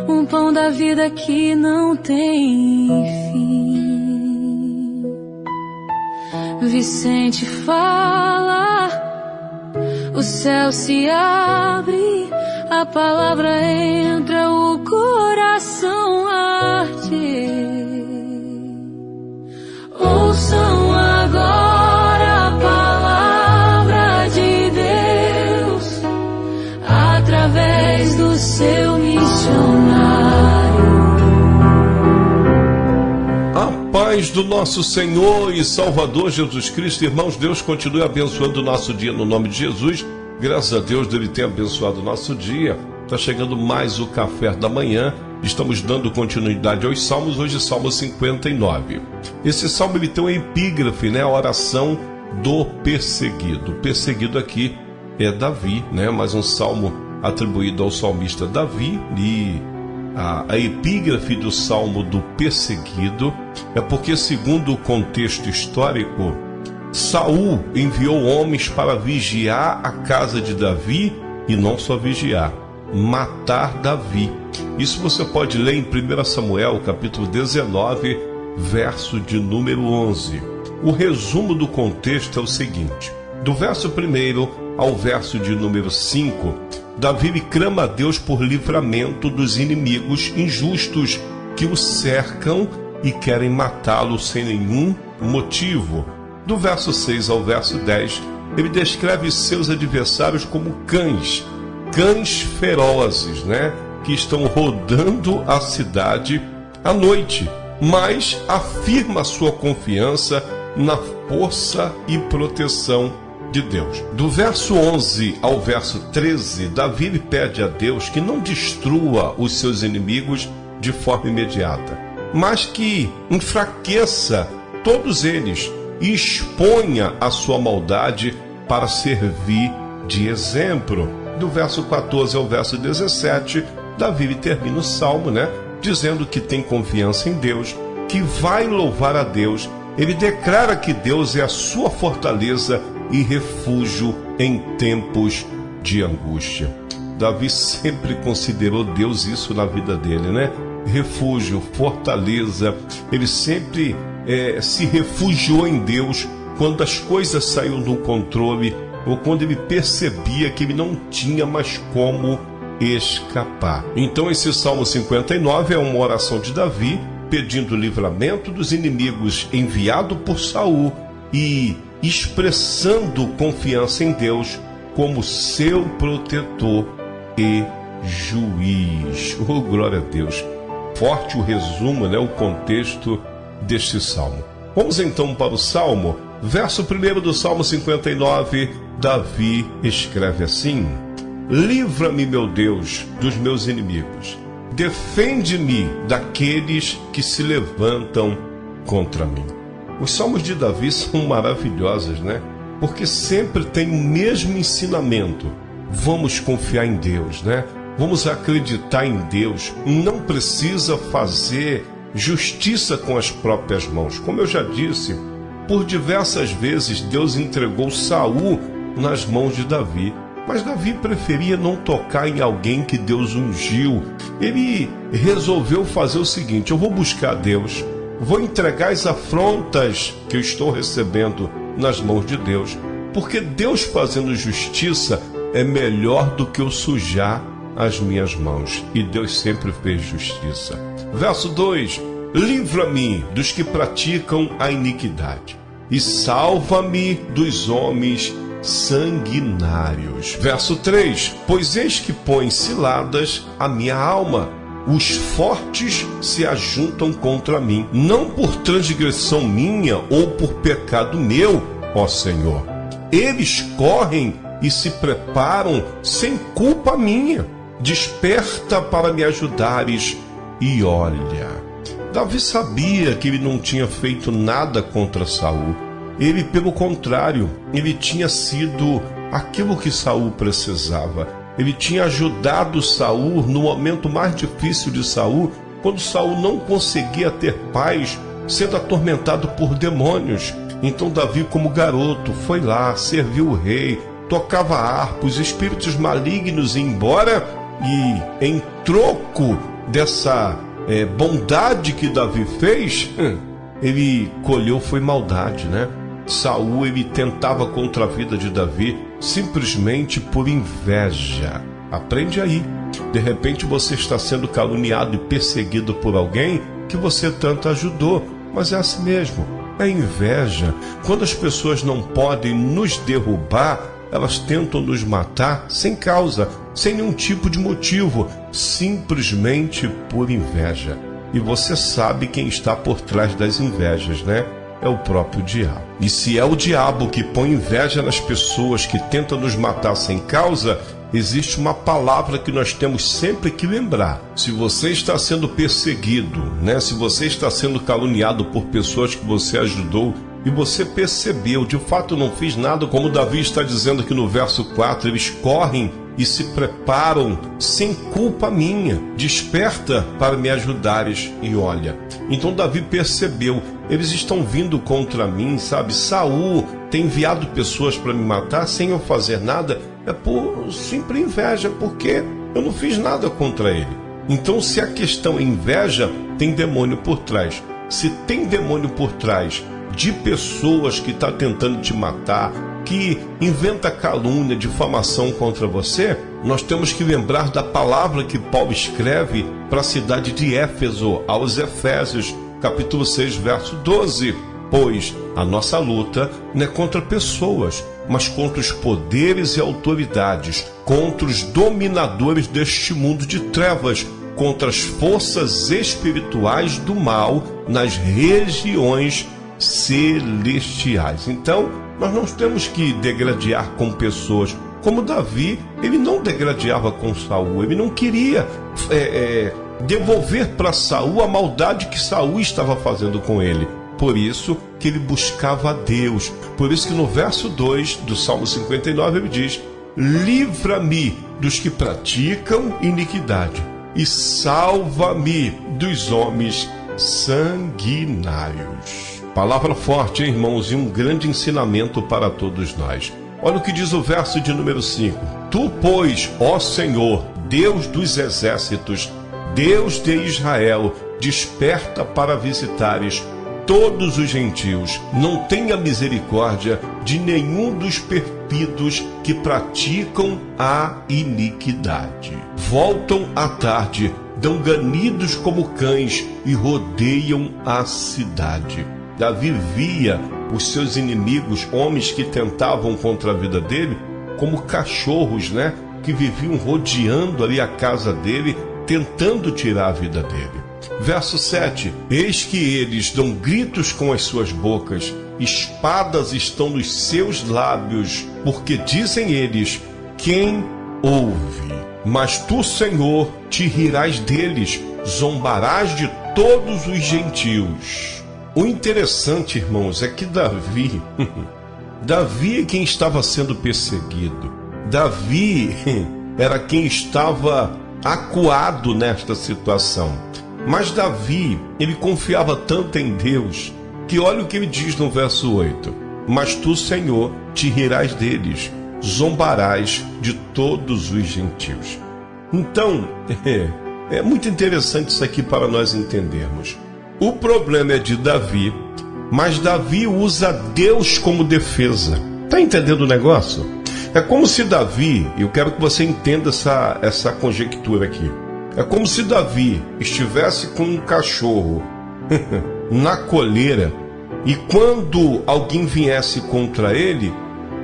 um pão da vida que não tem fim. Vicente fala, o céu se abre, a palavra entra, o coração arde. Ouçam agora a palavra de Deus, através do seu missionário. A paz do nosso Senhor e Salvador Jesus Cristo. Irmãos, Deus continue abençoando o nosso dia no nome de Jesus. Graças a Deus, Ele tem abençoado o nosso dia. Está chegando mais o café da manhã. Estamos dando continuidade aos salmos. Hoje, Salmo 59. Esse salmo ele tem uma epígrafe, né? A oração do perseguido. O perseguido aqui é Davi, né? Mais um salmo atribuído ao salmista Davi. E a epígrafe do salmo do perseguido é porque, segundo o contexto histórico, Saul enviou homens para vigiar a casa de Davi e não só vigiar, matar Davi. Isso você pode ler em 1 Samuel, capítulo 19, verso de número 11. O resumo do contexto é o seguinte: do verso 1 ao verso de número 5, Davi clama a Deus por livramento dos inimigos injustos que o cercam e querem matá-lo sem nenhum motivo. Do verso 6 ao verso 10, ele descreve seus adversários como cães ferozes, né? Que estão rodando a cidade à noite, mas afirma sua confiança na força e proteção de Deus. Do verso 11 ao verso 13, Davi pede a Deus que não destrua os seus inimigos de forma imediata, mas que enfraqueça todos eles e exponha a sua maldade para servir de exemplo. Do verso 14 ao verso 17, Davi termina o salmo, né, dizendo que tem confiança em Deus, que vai louvar a Deus. Ele declara que Deus é a sua fortaleza e refúgio em tempos de angústia. Davi sempre considerou Deus isso na vida dele, né? Refúgio, fortaleza. Ele sempre se refugiou em Deus quando as coisas saíram do controle ou quando ele percebia que ele não tinha mais como escapar. Então esse Salmo 59 é uma oração de Davi pedindo livramento dos inimigos enviado por Saul e expressando confiança em Deus como seu protetor e juiz. Oh, glória a Deus! Forte o resumo, né, o contexto deste salmo. Vamos então para o salmo. Verso 1 do Salmo 59, Davi escreve assim: livra-me, meu Deus, dos meus inimigos. Defende-me daqueles que se levantam contra mim. Os salmos de Davi são maravilhosos, né? Porque sempre tem o mesmo ensinamento. Vamos confiar em Deus, né? Vamos acreditar em Deus. Não precisa fazer justiça com as próprias mãos. Como eu já disse, por diversas vezes Deus entregou Saul nas mãos de Davi. Mas Davi preferia não tocar em alguém que Deus ungiu. Ele resolveu fazer o seguinte: eu vou buscar Deus, vou entregar as afrontas que eu estou recebendo nas mãos de Deus, porque Deus fazendo justiça é melhor do que eu sujar as minhas mãos. E Deus sempre fez justiça. Verso 2: livra-me dos que praticam a iniquidade e salva-me dos homens sanguinários. Verso 3: pois eis que põe ciladas a minha alma, os fortes se ajuntam contra mim, não por transgressão minha ou por pecado meu, ó Senhor. Eles correm e se preparam sem culpa minha. Desperta para me ajudares e olha. Davi sabia que ele não tinha feito nada contra Saul. Ele, pelo contrário, ele tinha sido aquilo que Saul precisava. Ele tinha ajudado Saul no momento mais difícil de Saul, quando Saul não conseguia ter paz, sendo atormentado por demônios. Então Davi, como garoto, foi lá, serviu o rei, tocava harpa, os espíritos malignos iam embora e, em troco dessa bondade que Davi fez, ele colheu foi maldade, né? Saul, ele tentava contra a vida de Davi simplesmente por inveja. Aprende aí. De repente você está sendo caluniado e perseguido por alguém que você tanto ajudou, mas é assim mesmo, é inveja. Quando as pessoas não podem nos derrubar, elas tentam nos matar sem causa, sem nenhum tipo de motivo, simplesmente por inveja. E você sabe quem está por trás das invejas, né? É o próprio diabo. E se é o diabo que põe inveja nas pessoas que tentam nos matar sem causa, existe uma palavra que nós temos sempre que lembrar. Se você está sendo perseguido, né? Se você está sendo caluniado por pessoas que você ajudou e você percebeu, de fato não fiz nada, como Davi está dizendo aqui no verso 4, eles correm e se preparam sem culpa minha, desperta para me ajudares e olha. Então Davi percebeu, eles estão vindo contra mim, sabe? Saul tem enviado pessoas para me matar sem eu fazer nada, é por simples inveja, porque eu não fiz nada contra ele. Então se a questão é inveja, tem demônio por trás. Se tem demônio por trás de pessoas que estão tentando te matar, que inventa calúnia, difamação contra você, nós temos que lembrar da palavra que Paulo escreve para a cidade de Éfeso, aos Efésios, capítulo 6, verso 12. Pois a nossa luta não é contra pessoas, mas contra os poderes e autoridades, contra os dominadores deste mundo de trevas, contra as forças espirituais do mal nas regiões celestiais. Então, nós não temos que degradear com pessoas. Como Davi, ele não degradeava com Saul, ele não queria devolver para Saul a maldade que Saul estava fazendo com ele. Por isso que ele buscava a Deus. Por isso que no verso 2 do Salmo 59 ele diz: livra-me dos que praticam iniquidade e salva-me dos homens sanguinários. Palavra forte, hein, irmãos, e um grande ensinamento para todos nós. Olha o que diz o verso de número 5. Tu, pois, ó Senhor, Deus dos exércitos, Deus de Israel, desperta para visitares todos os gentios. Não tenha misericórdia de nenhum dos perfidos que praticam a iniquidade. Voltam à tarde, dão ganidos como cães e rodeiam a cidade. Davi via os seus inimigos, homens que tentavam contra a vida dele, como cachorros, né? Que viviam rodeando ali a casa dele, tentando tirar a vida dele. Verso 7. Eis que eles dão gritos com as suas bocas, espadas estão nos seus lábios, porque dizem eles: quem ouve? Mas tu, Senhor, te rirás deles, zombarás de todos os gentios. O interessante, irmãos, é que Davi é quem estava sendo perseguido. Davi era quem estava acuado nesta situação. Mas Davi, ele confiava tanto em Deus, que olha o que ele diz no verso 8. Mas tu, Senhor, te rirás deles, zombarás de todos os gentios. Então, é muito interessante isso aqui para nós entendermos. O problema é de Davi, mas Davi usa Deus como defesa. Está entendendo o negócio? É como se Davi, eu quero que você entenda essa conjectura aqui. É como se Davi estivesse com um cachorro na coleira e quando alguém viesse contra ele,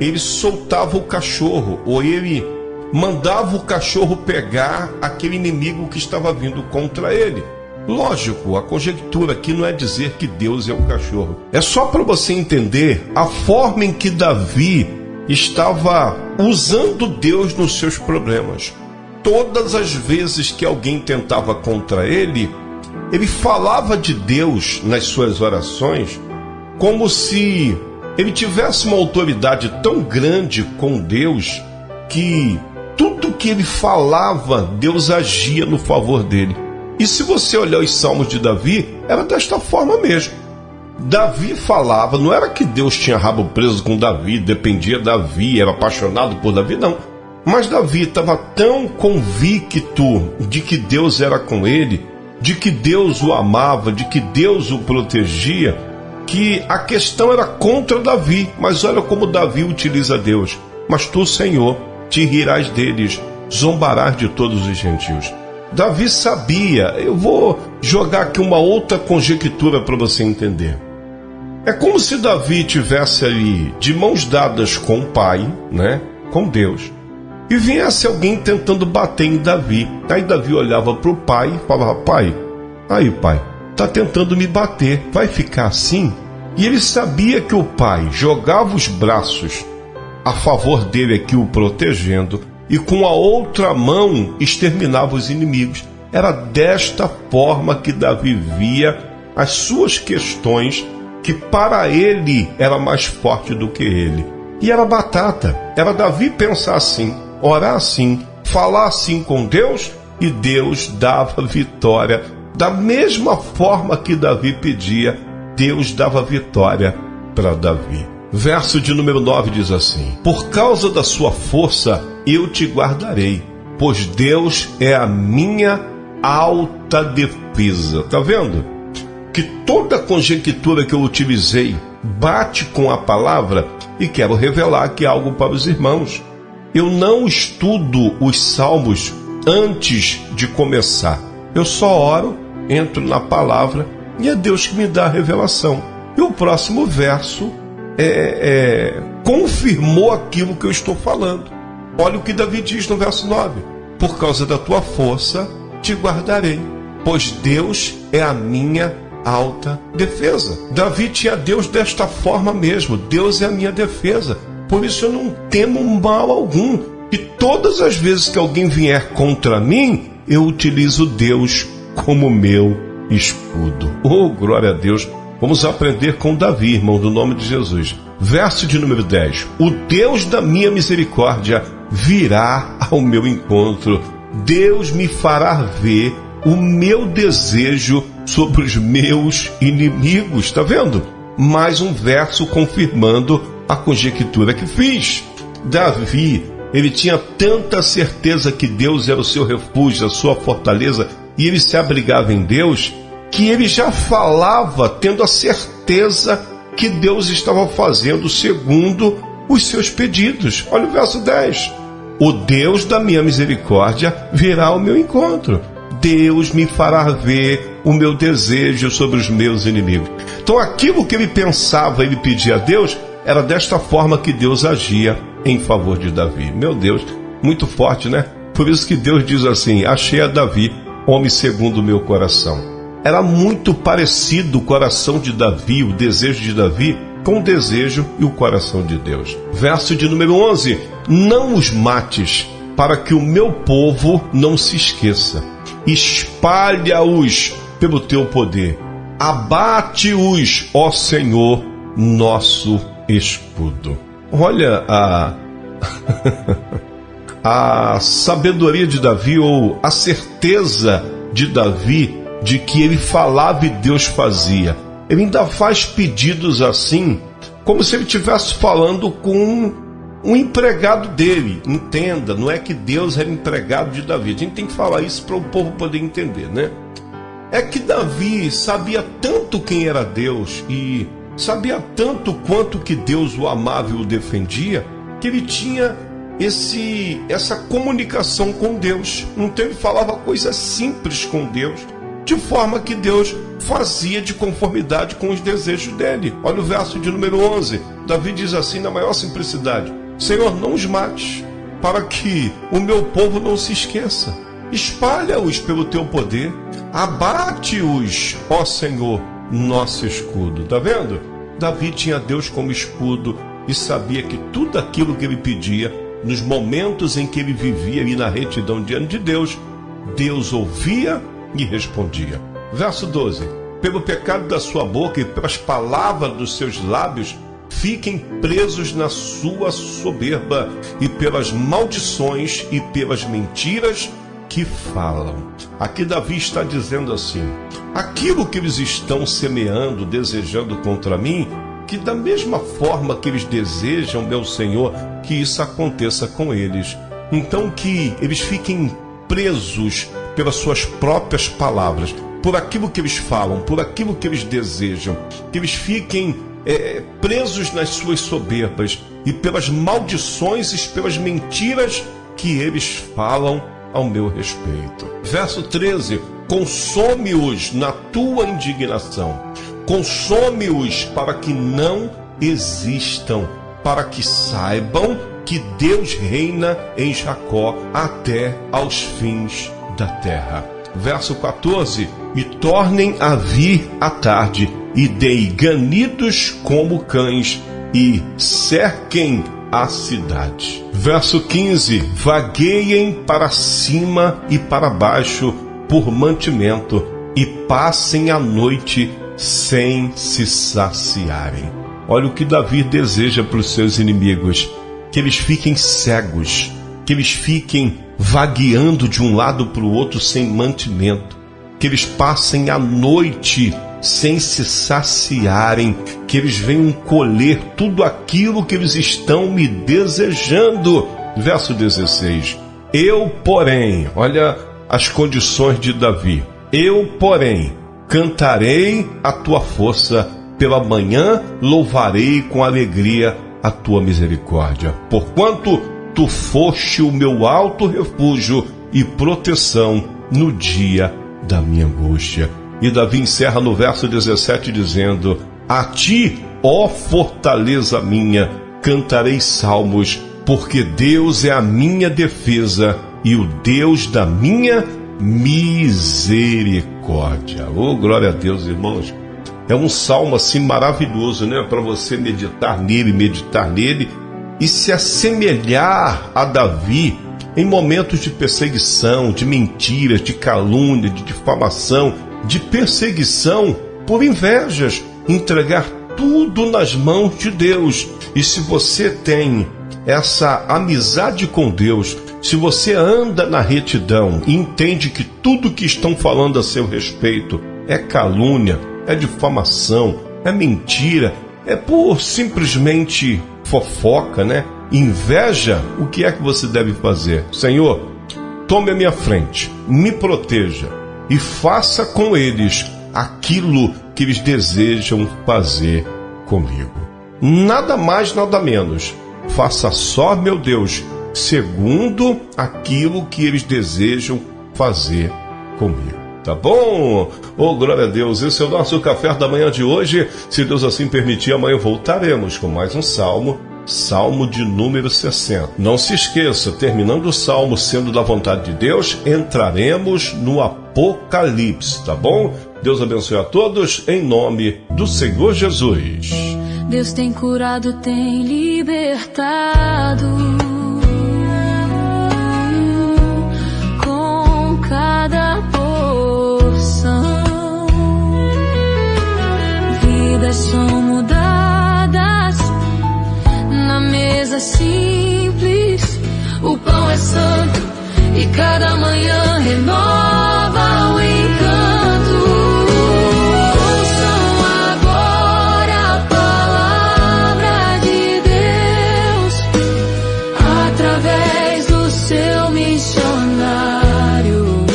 ele soltava o cachorro ou ele mandava o cachorro pegar aquele inimigo que estava vindo contra ele. Lógico, a conjectura aqui não é dizer que Deus é o cachorro. É só para você entender a forma em que Davi estava usando Deus nos seus problemas. Todas as vezes que alguém tentava contra ele, ele falava de Deus nas suas orações como se ele tivesse uma autoridade tão grande com Deus que tudo que ele falava, Deus agia no favor dele. E se você olhar os salmos de Davi, era desta forma mesmo. Davi falava, não era que Deus tinha rabo preso com Davi, dependia de Davi, era apaixonado por Davi, não. Mas Davi estava tão convicto de que Deus era com ele, de que Deus o amava, de que Deus o protegia, que a questão era contra Davi. Mas olha como Davi utiliza Deus. Mas tu, Senhor, te rirás deles, zombarás de todos os gentios. Davi sabia. Eu vou jogar aqui uma outra conjectura para você entender. É como se Davi tivesse ali de mãos dadas com o Pai, né, com Deus, e viesse alguém tentando bater em Davi. Aí Davi olhava para o pai e falava: pai, aí pai, está tentando me bater, vai ficar assim? E ele sabia que o pai jogava os braços a favor dele aqui, o protegendo, e com a outra mão exterminava os inimigos. Era desta forma que Davi via as suas questões, que para ele era mais forte do que ele. E era batata. Era Davi pensar assim, orar assim, falar assim com Deus, e Deus dava vitória. Da mesma forma que Davi pedia, Deus dava vitória para Davi. Verso de número 9 diz assim: por causa da sua força eu te guardarei, pois Deus é a minha alta defesa. Tá vendo? Que toda conjectura que eu utilizei bate com a palavra, e quero revelar aqui algo para os irmãos. Eu não estudo os salmos antes de começar. Eu só oro, entro na palavra e é Deus que me dá a revelação. E o próximo verso confirmou aquilo que eu estou falando. Olha o que Davi diz no verso 9: por causa da tua força te guardarei, pois Deus é a minha alta defesa. Davi tinha Deus desta forma mesmo: Deus é a minha defesa, por isso eu não temo mal algum. E todas as vezes que alguém vier contra mim, eu utilizo Deus como meu escudo. Oh, glória a Deus! Vamos aprender com Davi, irmão, do nome de Jesus. Verso de número 10: o Deus da minha misericórdia virá ao meu encontro. Deus me fará ver o meu desejo sobre os meus inimigos. Está vendo? Mais um verso confirmando a conjectura que fiz. Davi, ele tinha tanta certeza que Deus era o seu refúgio, a sua fortaleza, e ele se abrigava em Deus, que ele já falava tendo a certeza que Deus estava fazendo segundo os seus pedidos. Olha o verso 10. O Deus da minha misericórdia virá ao meu encontro. Deus me fará ver o meu desejo sobre os meus inimigos. Então aquilo que ele pensava, ele pedia a Deus, era desta forma que Deus agia em favor de Davi. Meu Deus, muito forte, né? Por isso que Deus diz assim: achei a Davi, homem segundo o meu coração. Era muito parecido o coração de Davi, o desejo de Davi, com o desejo e o coração de Deus. Verso de número 11: não os mates, para que o meu povo não se esqueça. Espalha-os pelo teu poder. Abate-os, ó Senhor, nosso escudo. Olha a sabedoria de Davi, ou a certeza de Davi de que ele falava e Deus fazia. Ele ainda faz pedidos assim, como se ele estivesse falando com um empregado dele. Entenda, não é que Deus era empregado de Davi. A gente tem que falar isso para o povo poder entender, né? É que Davi sabia tanto quem era Deus e sabia tanto quanto que Deus o amava e o defendia, que ele tinha essa comunicação com Deus. Então ele falava coisas simples com Deus, de forma que Deus fazia de conformidade com os desejos dele. Olha o verso de número 11. Davi diz assim, na maior simplicidade: Senhor, não os mates, para que o meu povo não se esqueça. Espalha-os pelo teu poder. Abate-os, ó Senhor, nosso escudo. Tá vendo? Davi tinha Deus como escudo e sabia que tudo aquilo que ele pedia, nos momentos em que ele vivia ali na retidão diante de Deus, Deus ouvia e respondia. Verso 12: pelo pecado da sua boca e pelas palavras dos seus lábios, fiquem presos na sua soberba, e pelas maldições e pelas mentiras que falam. Aqui Davi está dizendo assim: aquilo que eles estão semeando, desejando contra mim, que da mesma forma que eles desejam, meu Senhor, que isso aconteça com eles. Então que eles fiquem presos pelas suas próprias palavras, por aquilo que eles falam, por aquilo que eles desejam, que eles fiquem presos nas suas soberbas e pelas maldições e pelas mentiras que eles falam ao meu respeito. Verso 13: consome-os na tua indignação, consome-os para que não existam, para que saibam que Deus reina em Jacó até aos fins da terra. Verso 14: e tornem a vir à tarde, e deem ganidos como cães, e cerquem a cidade. Verso 15: vagueiem para cima e para baixo por mantimento, e passem a noite sem se saciarem. Olha o que Davi deseja para os seus inimigos: que eles fiquem cegos, que eles fiquem vagueando de um lado para o outro sem mantimento, que eles passem a noite sem se saciarem, que eles venham colher tudo aquilo que eles estão me desejando. Verso 16: eu, porém, olha as condições de Davi, eu, porém, cantarei a tua força, pela manhã louvarei com alegria a tua misericórdia, porquanto tu foste o meu alto refúgio e proteção no dia da minha angústia. E Davi encerra no verso 17 dizendo: a ti, ó fortaleza minha, cantarei salmos, porque Deus é a minha defesa e o Deus da minha misericórdia. Oh, glória a Deus, irmãos. É um salmo assim maravilhoso, né? Para você meditar nele e se assemelhar a Davi em momentos de perseguição, de mentiras, de calúnia, de difamação, de perseguição por invejas, entregar tudo nas mãos de Deus. E se você tem essa amizade com Deus, se você anda na retidão e entende que tudo que estão falando a seu respeito é calúnia, é difamação, é mentira, é por simplesmente fofoca, né? Inveja, o que é que você deve fazer? Senhor, tome a minha frente, me proteja e faça com eles aquilo que eles desejam fazer comigo. Nada mais, nada menos. Faça só, meu Deus, segundo aquilo que eles desejam fazer comigo. Tá bom? Oh, glória a Deus. Esse é o nosso café da manhã de hoje. Se Deus assim permitir, amanhã voltaremos com mais um salmo. Salmo de número 60. Não se esqueça, terminando o salmo sendo da vontade de Deus, entraremos no Apocalipse, tá bom? Deus abençoe a todos, em nome do Senhor Jesus. Deus tem curado, tem libertado. Com cada porção, vidas são mudadas. Na mesa simples, o pão é santo e cada manhã renova o encanto. Ouçam agora a palavra de Deus através do seu missionário.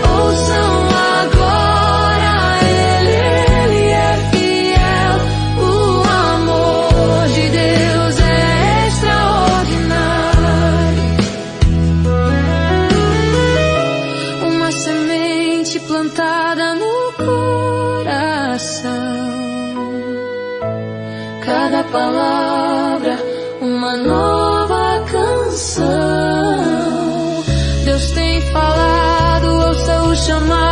Ouçam agora, ele é fiel. O amor de Deus é extraordinário. Uma semente plantada no coração, cada palavra uma nova canção. Deus tem falado, ouça o chamado.